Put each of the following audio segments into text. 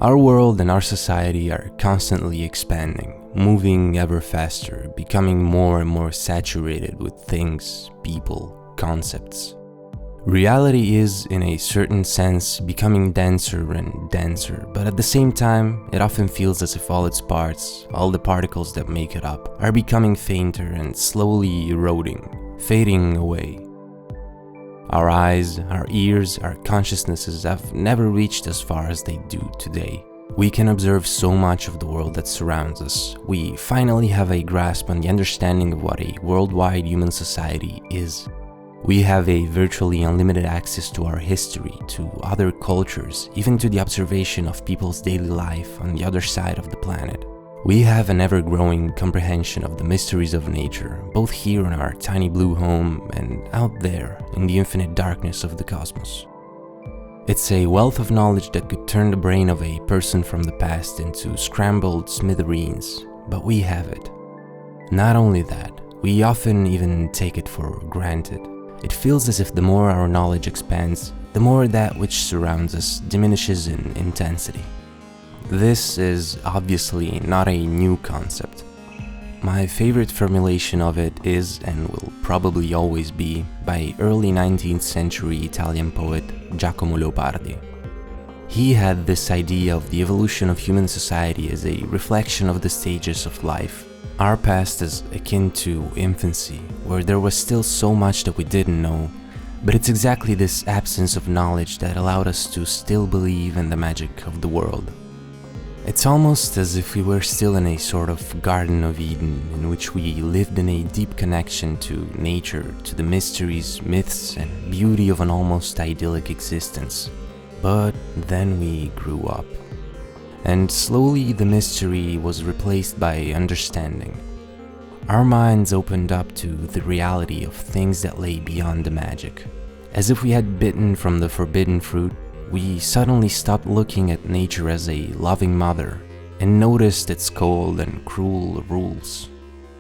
Our world and our society are constantly expanding, moving ever faster, becoming more and more saturated with things, people, concepts. Reality is, in a certain sense, becoming denser and denser, but at the same time, it often feels as if all its parts, all the particles that make it up, are becoming fainter and slowly eroding, fading away. Our eyes, our ears, our consciousnesses have never reached as far as they do today. We can observe so much of the world that surrounds us. We finally have a grasp on the understanding of what a worldwide human society is. We have a virtually unlimited access to our history, to other cultures, even to the observation of people's daily life on the other side of the planet. We have an ever-growing comprehension of the mysteries of nature, both here in our tiny blue home and out there in the infinite darkness of the cosmos. It's a wealth of knowledge that could turn the brain of a person from the past into scrambled smithereens, but we have it. Not only that, we often even take it for granted. It feels as if the more our knowledge expands, the more that which surrounds us diminishes in intensity. This is obviously not a new concept. My favorite formulation of it is, and will probably always be, by early 19th century Italian poet Giacomo Leopardi. He had this idea of the evolution of human society as a reflection of the stages of life. Our past is akin to infancy, where there was still so much that we didn't know, but it's exactly this absence of knowledge that allowed us to still believe in the magic of the world. It's almost as if we were still in a sort of Garden of Eden, in which we lived in a deep connection to nature, to the mysteries, myths, and beauty of an almost idyllic existence. But then we grew up. And slowly the mystery was replaced by understanding. Our minds opened up to the reality of things that lay beyond the magic. As if we had bitten from the forbidden fruit, we suddenly stopped looking at nature as a loving mother and noticed its cold and cruel rules.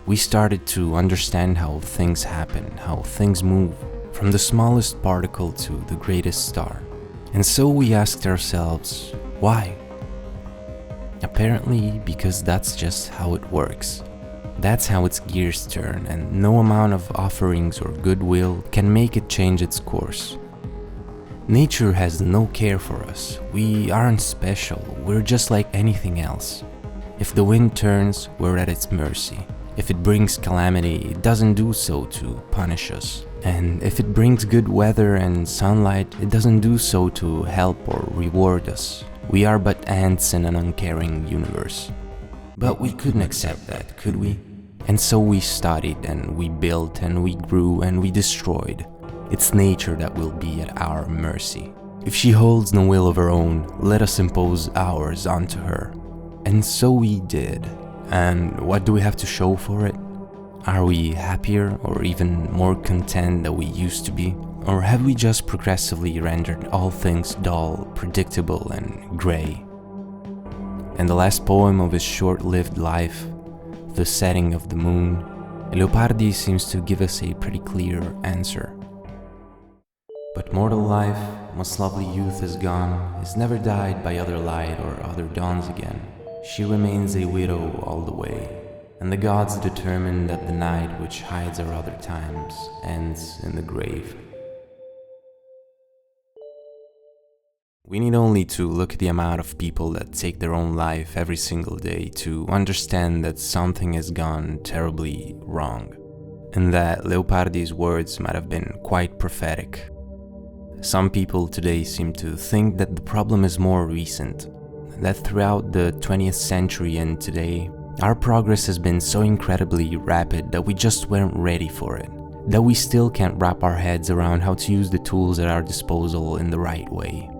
We started to understand how things happen, how things move, from the smallest particle to the greatest star. And so we asked ourselves, why? Apparently because that's just how it works. That's how its gears turn, and no amount of offerings or goodwill can make it change its course. Nature has no care for us. We aren't special, we're just like anything else. If the wind turns, we're at its mercy. If it brings calamity, it doesn't do so to punish us. And if it brings good weather and sunlight, it doesn't do so to help or reward us. We are but ants in an uncaring universe. But we couldn't accept that, could we? And so we studied, and we built, and we grew, and we destroyed. It's nature that will be at our mercy. If she holds no will of her own, let us impose ours onto her. And so we did. And what do we have to show for it? Are we happier or even more content than we used to be? Or have we just progressively rendered all things dull, predictable, and grey? In the last poem of his short-lived life, The Setting of the Moon, Leopardi seems to give us a pretty clear answer. But mortal life, most lovely youth is gone, is never dyed by other light or other dawns again. She remains a widow all the way, and the gods determine that the night which hides our other times ends in the grave. We need only to look at the amount of people that take their own life every single day to understand that something has gone terribly wrong, and that Leopardi's words might have been quite prophetic. Some people today seem to think that the problem is more recent, that throughout the 20th century and today, our progress has been so incredibly rapid that we just weren't ready for it, that we still can't wrap our heads around how to use the tools at our disposal in the right way,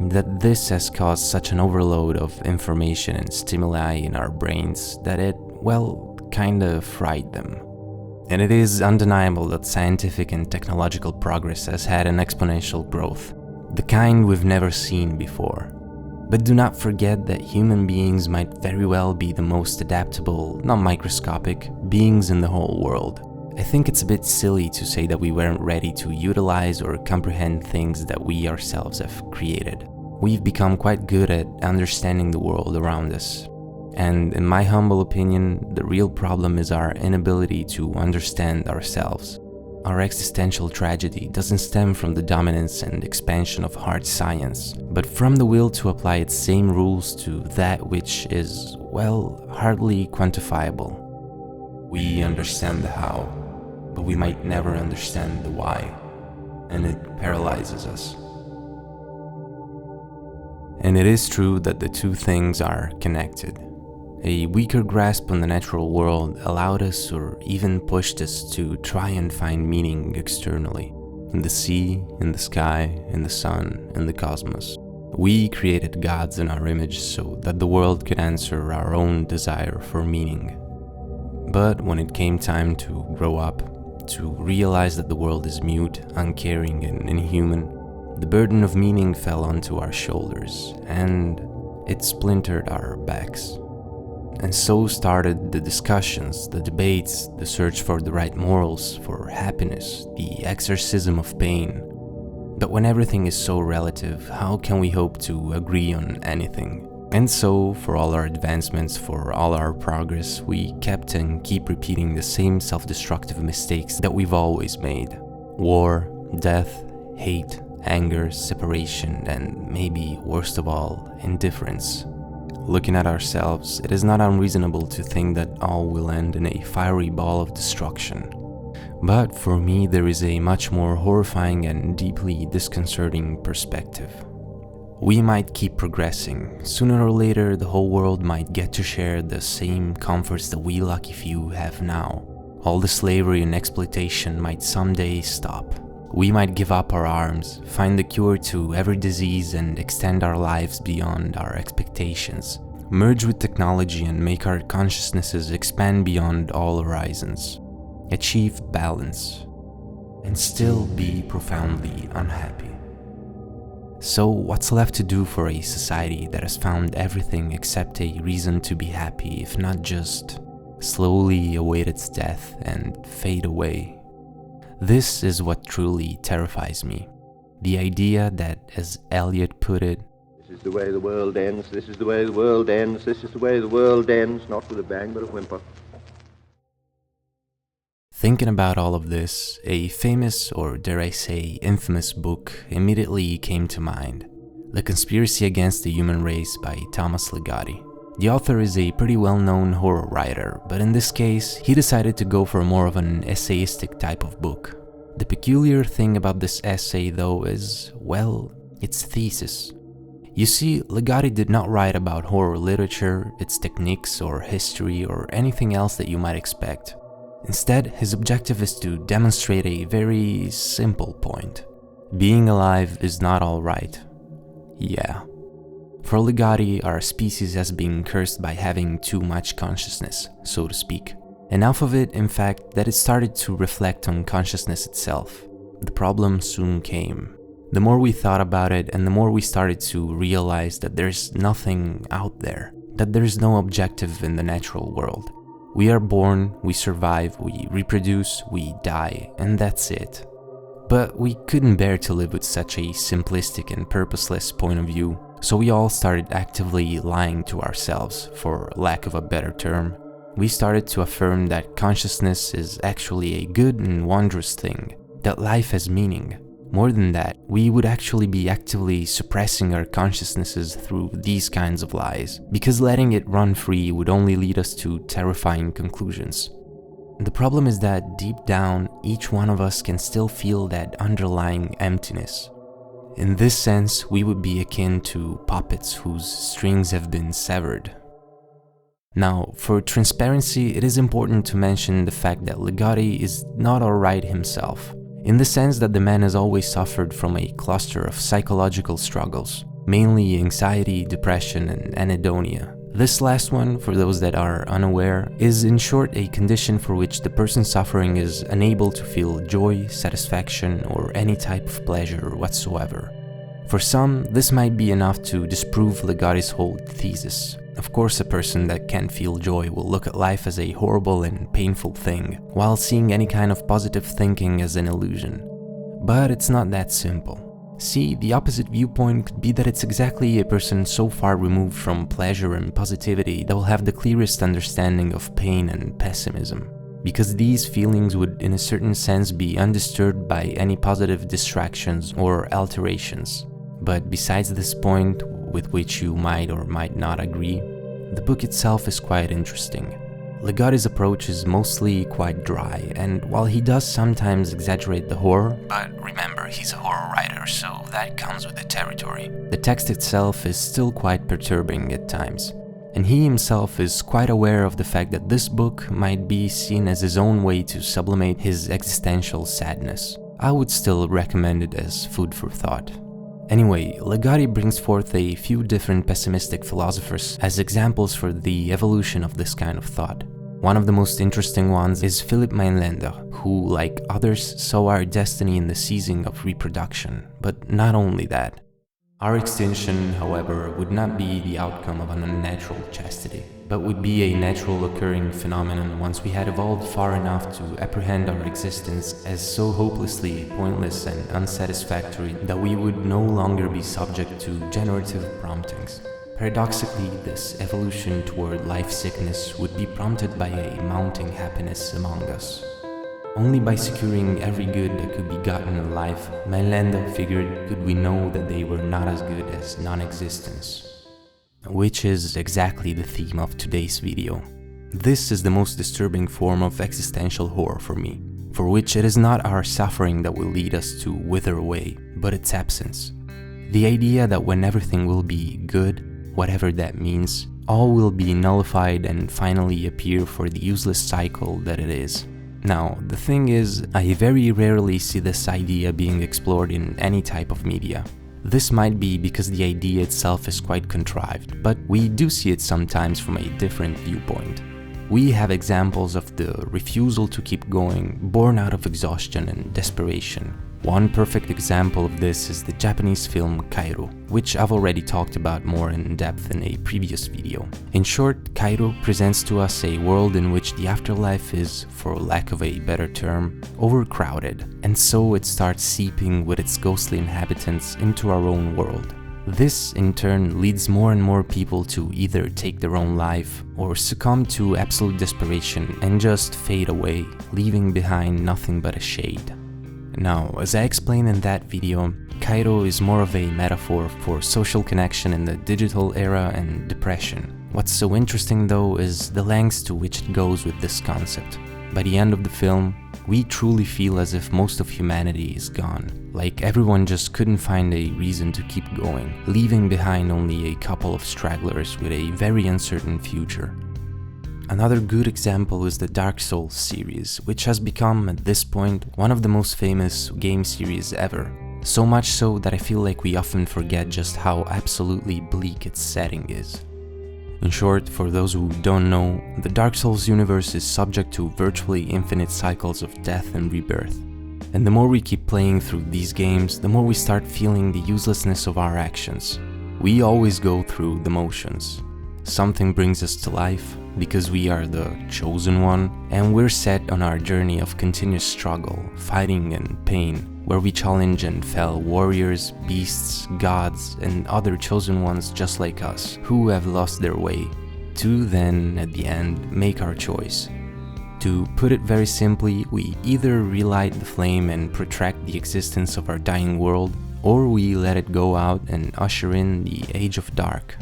that this has caused such an overload of information and stimuli in our brains that it, well, kinda fried them. And it is undeniable that scientific and technological progress has had an exponential growth, the kind we've never seen before. But do not forget that human beings might very well be the most adaptable, not microscopic, beings in the whole world. I think it's a bit silly to say that we weren't ready to utilize or comprehend things that we ourselves have created. We've become quite good at understanding the world around us. And in my humble opinion, the real problem is our inability to understand ourselves. Our existential tragedy doesn't stem from the dominance and expansion of hard science, but from the will to apply its same rules to that which is, well, hardly quantifiable. We understand the how, but we might never understand the why, and it paralyzes us. And it is true that the two things are connected. A weaker grasp on the natural world allowed us or even pushed us to try and find meaning externally, in the sea, in the sky, in the sun, in the cosmos. We created gods in our image so that the world could answer our own desire for meaning. But when it came time to grow up, to realize that the world is mute, uncaring, and inhuman, the burden of meaning fell onto our shoulders, and it splintered our backs. And so started the discussions, the debates, the search for the right morals, for happiness, the exorcism of pain. But when everything is so relative, how can we hope to agree on anything? And so, for all our advancements, for all our progress, we kept and keep repeating the same self-destructive mistakes that we've always made. War, death, hate, anger, separation, and maybe, worst of all, indifference. Looking at ourselves, it is not unreasonable to think that all will end in a fiery ball of destruction. But for me, there is a much more horrifying and deeply disconcerting perspective. We might keep progressing. Sooner or later, the whole world might get to share the same comforts that we lucky few have now. All the slavery and exploitation might someday stop. We might give up our arms, find the cure to every disease, and extend our lives beyond our expectations. Merge with technology and make our consciousnesses expand beyond all horizons. Achieve balance, and still be profoundly unhappy. So what's left to do for a society that has found everything except a reason to be happy, if not just slowly await its death and fade away? This is what truly terrifies me. The idea that, as Eliot put it, "This is the way the world ends, this is the way the world ends, this is the way the world ends," not with a bang but a whimper. Thinking about all of this, a famous, or dare I say, infamous book immediately came to mind. The Conspiracy Against the Human Race by Thomas Ligotti. The author is a pretty well-known horror writer, but in this case, he decided to go for more of an essayistic type of book. The peculiar thing about this essay, though, is, well, its thesis. You see, Ligotti did not write about horror literature, its techniques, or history, or anything else that you might expect. Instead, his objective is to demonstrate a very simple point. Being alive is not all right. Yeah. For Ligotti, our species has been cursed by having too much consciousness, so to speak. Enough of it, in fact, that it started to reflect on consciousness itself. The problem soon came. The more we thought about it, and the more we started to realize that there's nothing out there, that there's no objective in the natural world. We are born, we survive, we reproduce, we die, and that's it. But we couldn't bear to live with such a simplistic and purposeless point of view, so we all started actively lying to ourselves, for lack of a better term. We started to affirm that consciousness is actually a good and wondrous thing, that life has meaning. More than that, we would actually be actively suppressing our consciousnesses through these kinds of lies, because letting it run free would only lead us to terrifying conclusions. The problem is that deep down, each one of us can still feel that underlying emptiness. In this sense, we would be akin to puppets whose strings have been severed. Now, for transparency, it is important to mention the fact that Ligotti is not alright himself, in the sense that the man has always suffered from a cluster of psychological struggles, mainly anxiety, depression, and anhedonia. This last one, for those that are unaware, is in short a condition for which the person suffering is unable to feel joy, satisfaction, or any type of pleasure whatsoever. For some, this might be enough to disprove Ligotti's whole thesis. Of course, a person that can't feel joy will look at life as a horrible and painful thing, while seeing any kind of positive thinking as an illusion. But it's not that simple. See, the opposite viewpoint could be that it's exactly a person so far removed from pleasure and positivity that will have the clearest understanding of pain and pessimism, because these feelings would in a certain sense be undisturbed by any positive distractions or alterations. But besides this point, with which you might or might not agree, the book itself is quite interesting. Ligotti's approach is mostly quite dry, and while he does sometimes exaggerate the horror, but remember, he's a horror writer, so that comes with the territory, the text itself is still quite perturbing at times. And he himself is quite aware of the fact that this book might be seen as his own way to sublimate his existential sadness. I would still recommend it as food for thought. Anyway, Ligotti brings forth a few different pessimistic philosophers as examples for the evolution of this kind of thought. One of the most interesting ones is Philipp Mainlander, who, like others, saw our destiny in the ceasing of reproduction. But not only that. Our extinction, however, would not be the outcome of an unnatural chastity, but would be a natural occurring phenomenon once we had evolved far enough to apprehend our existence as so hopelessly pointless and unsatisfactory that we would no longer be subject to generative promptings. Paradoxically, this evolution toward life sickness would be prompted by a mounting happiness among us. Only by securing every good that could be gotten in life, Mainlander figured, could we know that they were not as good as non-existence. Which is exactly the theme of today's video. This is the most disturbing form of existential horror for me, for which it is not our suffering that will lead us to wither away, but its absence. The idea that when everything will be good, whatever that means, all will be nullified and finally appear for the useless cycle that it is. Now, the thing is, I very rarely see this idea being explored in any type of media. This might be because the idea itself is quite contrived, but we do see it sometimes from a different viewpoint. We have examples of the refusal to keep going, born out of exhaustion and desperation. One perfect example of this is the Japanese film Kairo, which I've already talked about more in depth in a previous video. In short, Kairo presents to us a world in which the afterlife is, for lack of a better term, overcrowded, and so it starts seeping with its ghostly inhabitants into our own world. This, in turn, leads more and more people to either take their own life or succumb to absolute desperation and just fade away, leaving behind nothing but a shade. Now, as I explained in that video, Kairo is more of a metaphor for social connection in the digital era and depression. What's so interesting though is the lengths to which it goes with this concept. By the end of the film, we truly feel as if most of humanity is gone, like everyone just couldn't find a reason to keep going, leaving behind only a couple of stragglers with a very uncertain future. Another good example is the Dark Souls series, which has become, at this point, one of the most famous game series ever. So much so that I feel like we often forget just how absolutely bleak its setting is. In short, for those who don't know, the Dark Souls universe is subject to virtually infinite cycles of death and rebirth. And the more we keep playing through these games, the more we start feeling the uselessness of our actions. We always go through the motions. Something brings us to life, because we are the chosen one, and we're set on our journey of continuous struggle, fighting and pain, where we challenge and fell warriors, beasts, gods, and other chosen ones just like us, who have lost their way, to then, at the end, make our choice. To put it very simply, we either relight the flame and protract the existence of our dying world, or we let it go out and usher in the Age of Dark.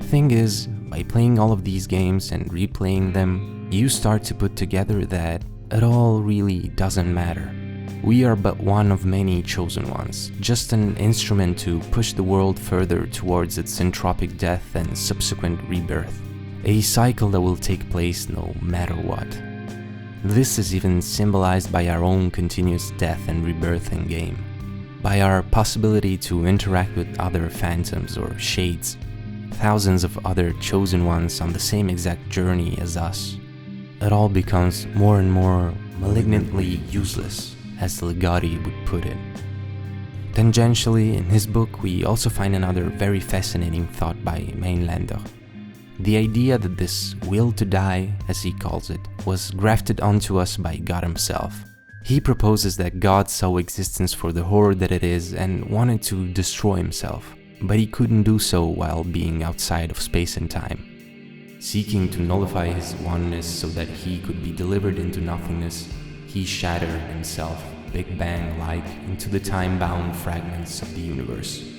Thing is, by playing all of these games and replaying them, you start to put together that it all really doesn't matter. We are but one of many chosen ones, just an instrument to push the world further towards its entropic death and subsequent rebirth. A cycle that will take place no matter what. This is even symbolized by our own continuous death and rebirth in game, by our possibility to interact with other phantoms or shades, thousands of other chosen ones on the same exact journey as us. It all becomes more and more malignantly useless, as Ligotti would put it. Tangentially, in his book, we also find another very fascinating thought by Mainlander. The idea that this will to die, as he calls it, was grafted onto us by God himself. He proposes that God saw existence for the horror that it is and wanted to destroy himself, but he couldn't do so while being outside of space and time. Seeking to nullify his oneness so that he could be delivered into nothingness, he shattered himself, Big Bang-like, into the time-bound fragments of the universe.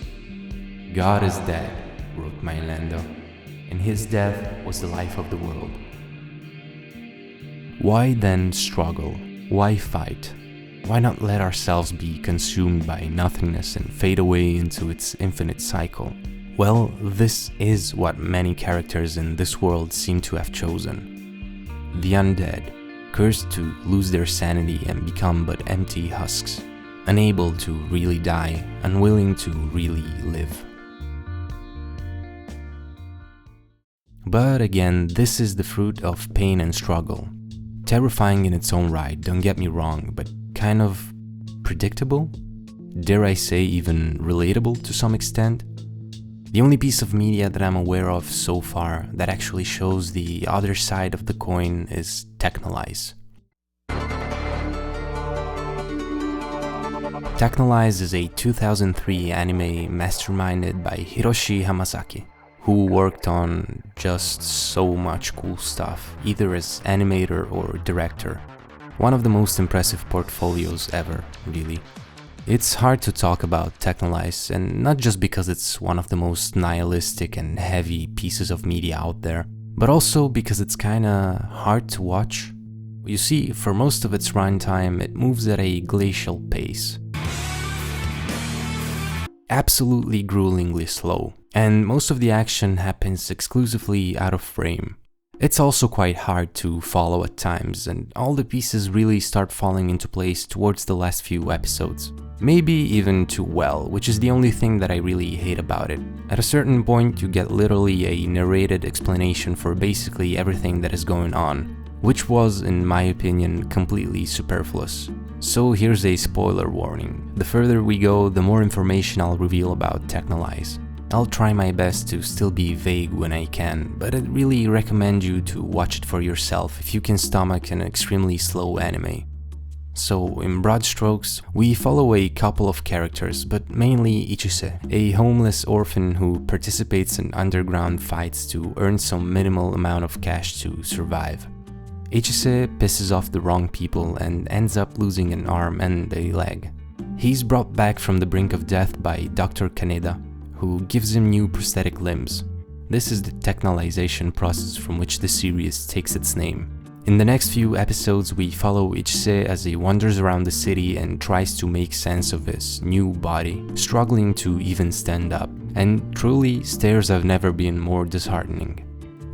God is dead, wrote Maielando, and his death was the life of the world. Why then struggle? Why fight? Why not let ourselves be consumed by nothingness and fade away into its infinite cycle? Well, this is what many characters in this world seem to have chosen. The undead, cursed to lose their sanity and become but empty husks, unable to really die, unwilling to really live. But again, this is the fruit of pain and struggle. Terrifying in its own right, don't get me wrong, but kind of predictable? Dare I say even relatable to some extent? The only piece of media that I'm aware of so far that actually shows the other side of the coin is Texhnolyze. Texhnolyze is a 2003 anime masterminded by Hiroshi Hamasaki, who worked on just so much cool stuff, either as animator or director. One of the most impressive portfolios ever, really. It's hard to talk about Texhnolyze, and not just because it's one of the most nihilistic and heavy pieces of media out there, but also because it's kinda hard to watch. You see, for most of its runtime, it moves at a glacial pace. Absolutely gruelingly slow, and most of the action happens exclusively out of frame. It's also quite hard to follow at times, and all the pieces really start falling into place towards the last few episodes. Maybe even too well, which is the only thing that I really hate about it. At a certain point, you get literally a narrated explanation for basically everything that is going on, which was, in my opinion, completely superfluous. So here's a spoiler warning. The further we go, the more information I'll reveal about Texhnolyze. I'll try my best to still be vague when I can, but I'd really recommend you to watch it for yourself if you can stomach an extremely slow anime. So, in broad strokes, we follow a couple of characters, but mainly Ichise, a homeless orphan who participates in underground fights to earn some minimal amount of cash to survive. Ichise pisses off the wrong people and ends up losing an arm and a leg. He's brought back from the brink of death by Dr. Kaneda, who gives him new prosthetic limbs. This is the Texhnolyzation process from which the series takes its name. In the next few episodes, we follow Ichise as he wanders around the city and tries to make sense of his new body, struggling to even stand up, and truly, stairs have never been more disheartening.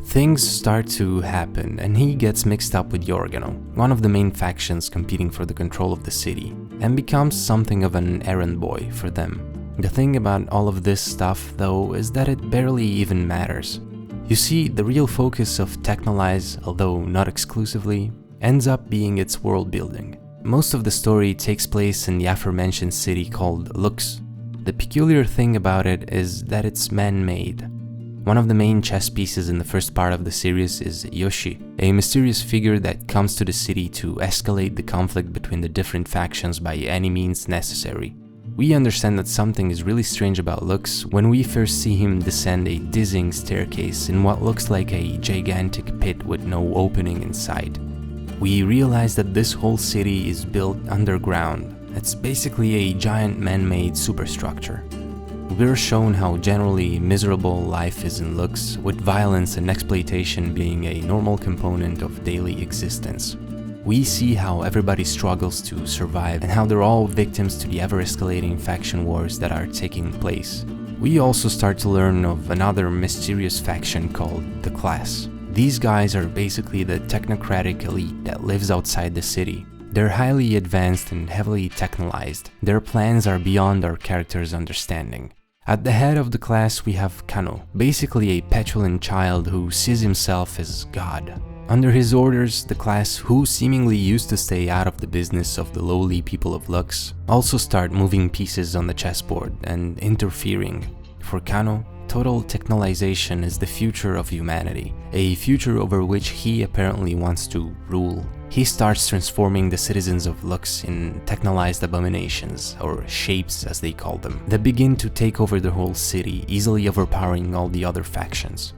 Things start to happen, and he gets mixed up with Yorgano, one of the main factions competing for the control of the city, and becomes something of an errand boy for them. The thing about all of this stuff, though, is that it barely even matters. You see, the real focus of Texhnolyze, although not exclusively, ends up being its world building. Most of the story takes place in the aforementioned city called Lux. The peculiar thing about it is that it's man-made. One of the main chess pieces in the first part of the series is Yoshi, a mysterious figure that comes to the city to escalate the conflict between the different factions by any means necessary. We understand that something is really strange about Lux when we first see him descend a dizzying staircase in what looks like a gigantic pit with no opening inside. We realize that this whole city is built underground. It's basically a giant man-made superstructure. We're shown how generally miserable life is in Lux, with violence and exploitation being a normal component of daily existence. We see how everybody struggles to survive and how they're all victims to the ever-escalating faction wars that are taking place. We also start to learn of another mysterious faction called the Class. These guys are basically the technocratic elite that lives outside the city. They're highly advanced and heavily Texhnolyzed. Their plans are beyond our characters' understanding. At the head of the Class we have Kano, basically a petulant child who sees himself as God. Under his orders, the Class, who seemingly used to stay out of the business of the lowly people of Lux, also start moving pieces on the chessboard and interfering. For Kano, total Texhnolyzation is the future of humanity, a future over which he apparently wants to rule. He starts transforming the citizens of Lux in technolyzed abominations, or shapes as they call them, that begin to take over the whole city, easily overpowering all the other factions.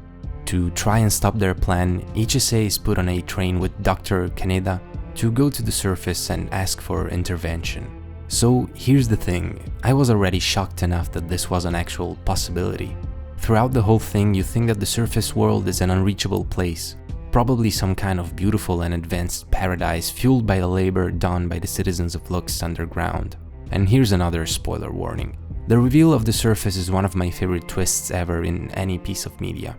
To try and stop their plan, HSA is put on a train with Dr. Kaneda to go to the surface and ask for intervention. So here's the thing, I was already shocked enough that this was an actual possibility. Throughout the whole thing, you think that the surface world is an unreachable place, probably some kind of beautiful and advanced paradise fueled by the labor done by the citizens of Lux underground. And here's another spoiler warning. The reveal of the surface is one of my favorite twists ever in any piece of media.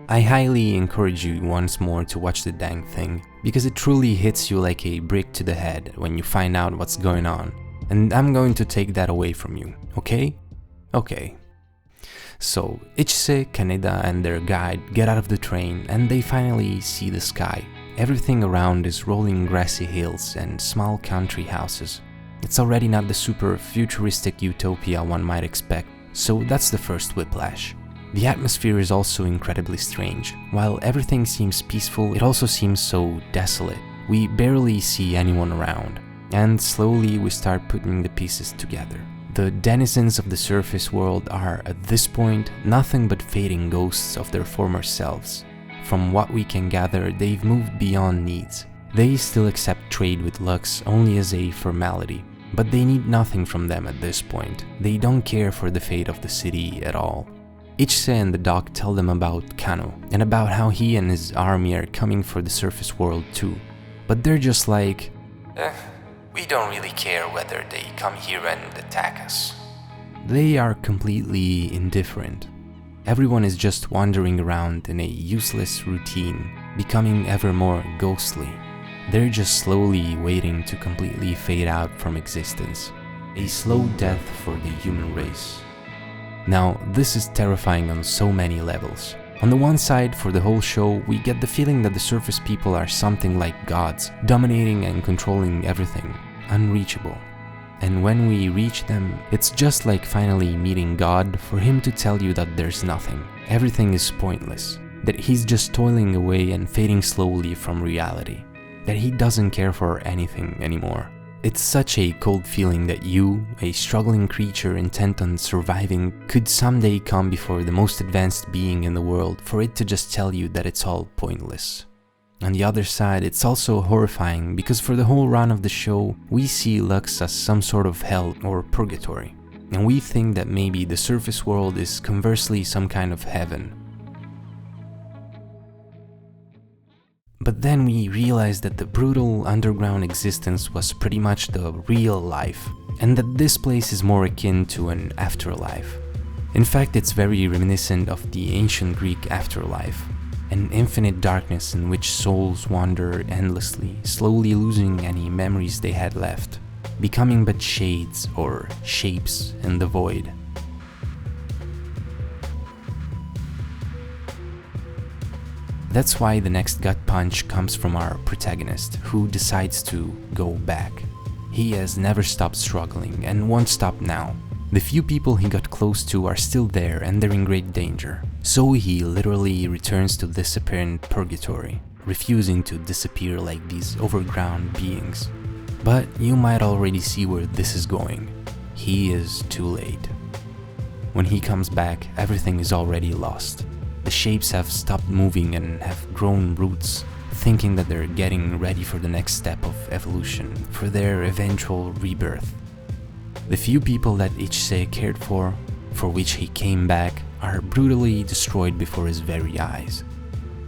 I highly encourage you once more to watch the dang thing, because it truly hits you like a brick to the head when you find out what's going on. And I'm going to take that away from you, okay? Okay. So, Ichise, Kaneda and their guide get out of the train and they finally see the sky. Everything around is rolling grassy hills and small country houses. It's already not the super futuristic utopia one might expect, so that's the first whiplash. The atmosphere is also incredibly strange. While everything seems peaceful, it also seems so desolate. We barely see anyone around, and slowly we start putting the pieces together. The denizens of the surface world are, at this point, nothing but fading ghosts of their former selves. From what we can gather, they've moved beyond needs. They still accept trade with Lux only as a formality, but they need nothing from them at this point. They don't care for the fate of the city at all. Ichise and the doc tell them about Kano, and about how he and his army are coming for the surface world too. But they're just like, we don't really care whether they come here and attack us. They are completely indifferent. Everyone is just wandering around in a useless routine, becoming ever more ghostly. They're just slowly waiting to completely fade out from existence. A slow death for the human race. Now, this is terrifying on so many levels. On the one side, for the whole show, we get the feeling that the surface people are something like gods, dominating and controlling everything, unreachable. And when we reach them, it's just like finally meeting God for him to tell you that there's nothing, everything is pointless, that he's just toiling away and fading slowly from reality, that he doesn't care for anything anymore. It's such a cold feeling that you, a struggling creature intent on surviving, could someday come before the most advanced being in the world for it to just tell you that it's all pointless. On the other side, it's also horrifying because for the whole run of the show, we see Lux as some sort of hell or purgatory, and we think that maybe the surface world is conversely some kind of heaven. But then we realize that the brutal underground existence was pretty much the real life, and that this place is more akin to an afterlife. In fact, it's very reminiscent of the ancient Greek afterlife, an infinite darkness in which souls wander endlessly, slowly losing any memories they had left, becoming but shades or shapes in the void. That's why the next gut punch comes from our protagonist, who decides to go back. He has never stopped struggling and won't stop now. The few people he got close to are still there and they're in great danger. So he literally returns to this apparent purgatory, refusing to disappear like these overground beings. But you might already see where this is going. He is too late. When he comes back, everything is already lost. The shapes have stopped moving and have grown roots, thinking that they're getting ready for the next step of evolution, for their eventual rebirth. The few people that Ichise cared for which he came back, are brutally destroyed before his very eyes.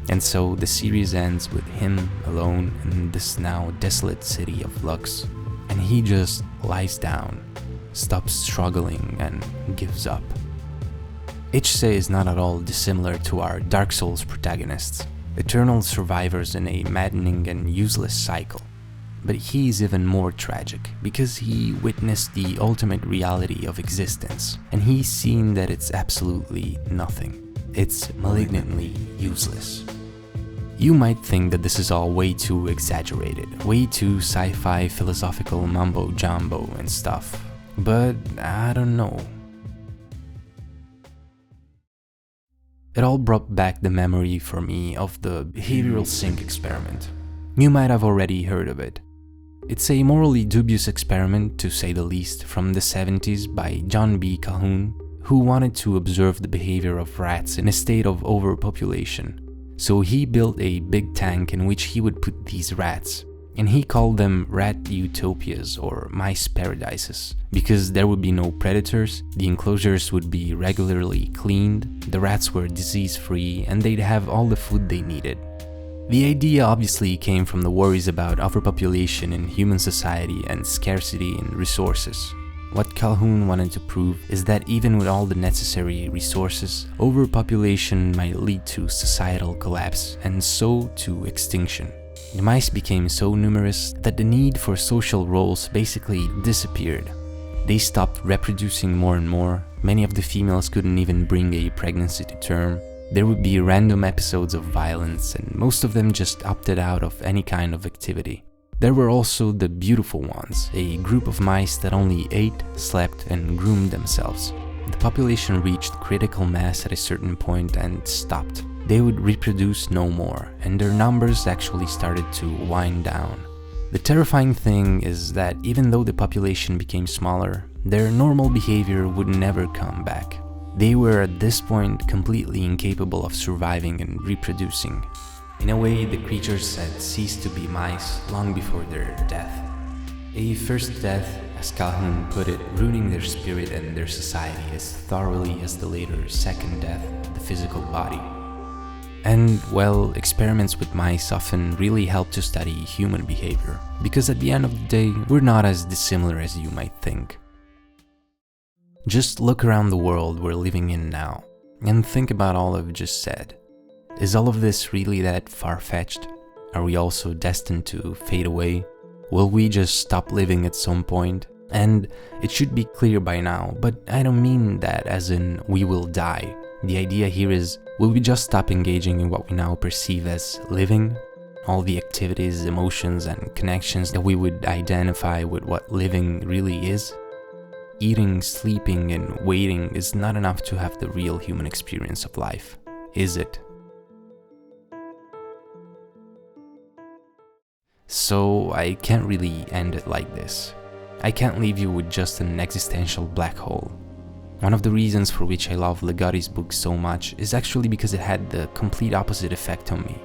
And so the series ends with him alone in this now desolate city of Lux, and he just lies down, stops struggling and gives up. Ichise is not at all dissimilar to our Dark Souls protagonists, eternal survivors in a maddening and useless cycle. But he is even more tragic, because he witnessed the ultimate reality of existence, and he's seen that it's absolutely nothing. It's malignantly useless. You might think that this is all way too exaggerated, way too sci-fi philosophical mumbo-jumbo and stuff, but I don't know. It all brought back the memory for me of the behavioral sync experiment. You might have already heard of it. It's a morally dubious experiment, to say the least, from the 70s by John B. Calhoun, who wanted to observe the behavior of rats in a state of overpopulation. So he built a big tank in which he would put these rats, and he called them rat utopias or mice paradises, because there would be no predators, the enclosures would be regularly cleaned, the rats were disease-free, and they'd have all the food they needed. The idea obviously came from the worries about overpopulation in human society and scarcity in resources. What Calhoun wanted to prove is that even with all the necessary resources, overpopulation might lead to societal collapse and so to extinction. The mice became so numerous that the need for social roles basically disappeared. They stopped reproducing more and more, many of the females couldn't even bring a pregnancy to term. There would be random episodes of violence, and most of them just opted out of any kind of activity. There were also the beautiful ones, a group of mice that only ate, slept, and groomed themselves. The population reached critical mass at a certain point and stopped. They would reproduce no more, and their numbers actually started to wind down. The terrifying thing is that even though the population became smaller, their normal behavior would never come back. They were at this point completely incapable of surviving and reproducing. In a way, the creatures had ceased to be mice long before their death. A first death, as Calhoun put it, ruining their spirit and their society as thoroughly as the later second death of the physical body. And, well, experiments with mice often really help to study human behavior, because at the end of the day, we're not as dissimilar as you might think. Just look around the world we're living in now, and think about all I've just said. Is all of this really that far-fetched? Are we also destined to fade away? Will we just stop living at some point? And it should be clear by now, but I don't mean that as in we will die. The idea here is, will we just stop engaging in what we now perceive as living? All the activities, emotions, and connections that we would identify with what living really is? Eating, sleeping, and waiting is not enough to have the real human experience of life, is it? So I can't really end it like this. I can't leave you with just an existential black hole. One of the reasons for which I love Ligotti's book so much is actually because it had the complete opposite effect on me.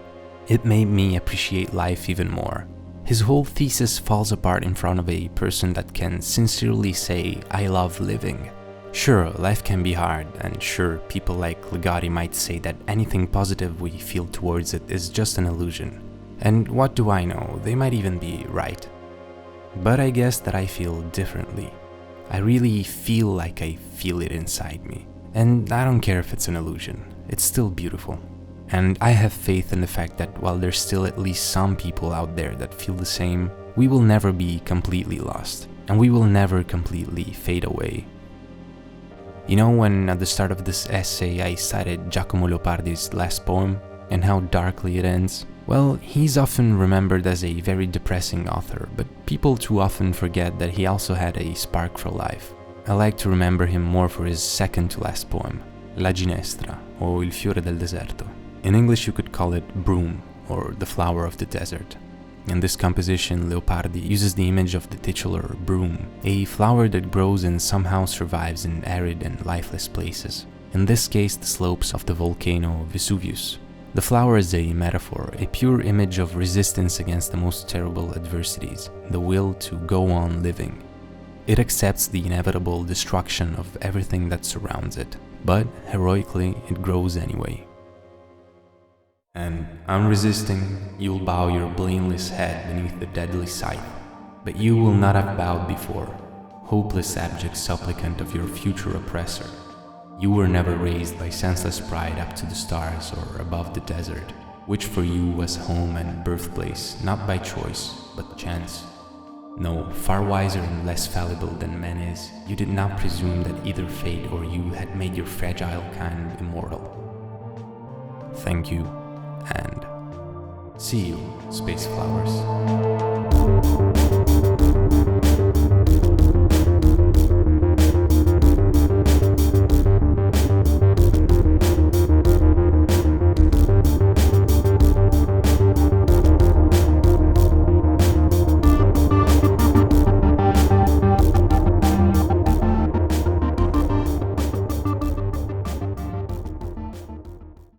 It made me appreciate life even more. His whole thesis falls apart in front of a person that can sincerely say, I love living. Sure, life can be hard, and sure, people like Ligotti might say that anything positive we feel towards it is just an illusion. And what do I know, they might even be right. But I guess that I feel differently. I really feel like I feel it inside me. And I don't care if it's an illusion, it's still beautiful. And I have faith in the fact that while there's still at least some people out there that feel the same, we will never be completely lost, and we will never completely fade away. You know, when at the start of this essay I cited Giacomo Leopardi's last poem, and how darkly it ends? Well, he's often remembered as a very depressing author, but people too often forget that he also had a spark for life. I like to remember him more for his second to last poem, La Ginestra, or Il fiore del deserto. In English you could call it Broom, or the flower of the desert. In this composition, Leopardi uses the image of the titular broom, a flower that grows and somehow survives in arid and lifeless places. In this case, the slopes of the volcano Vesuvius. The flower is a metaphor, a pure image of resistance against the most terrible adversities, the will to go on living. It accepts the inevitable destruction of everything that surrounds it, but heroically it grows anyway. And, unresisting, you'll bow your blameless head beneath the deadly scythe, but you will not have bowed before, hopeless abject supplicant of your future oppressor. You were never raised by senseless pride up to the stars or above the desert, which for you was home and birthplace, not by choice, but chance. No, far wiser and less fallible than man is, you did not presume that either fate or you had made your fragile kind immortal. Thank you. And see you, space flowers.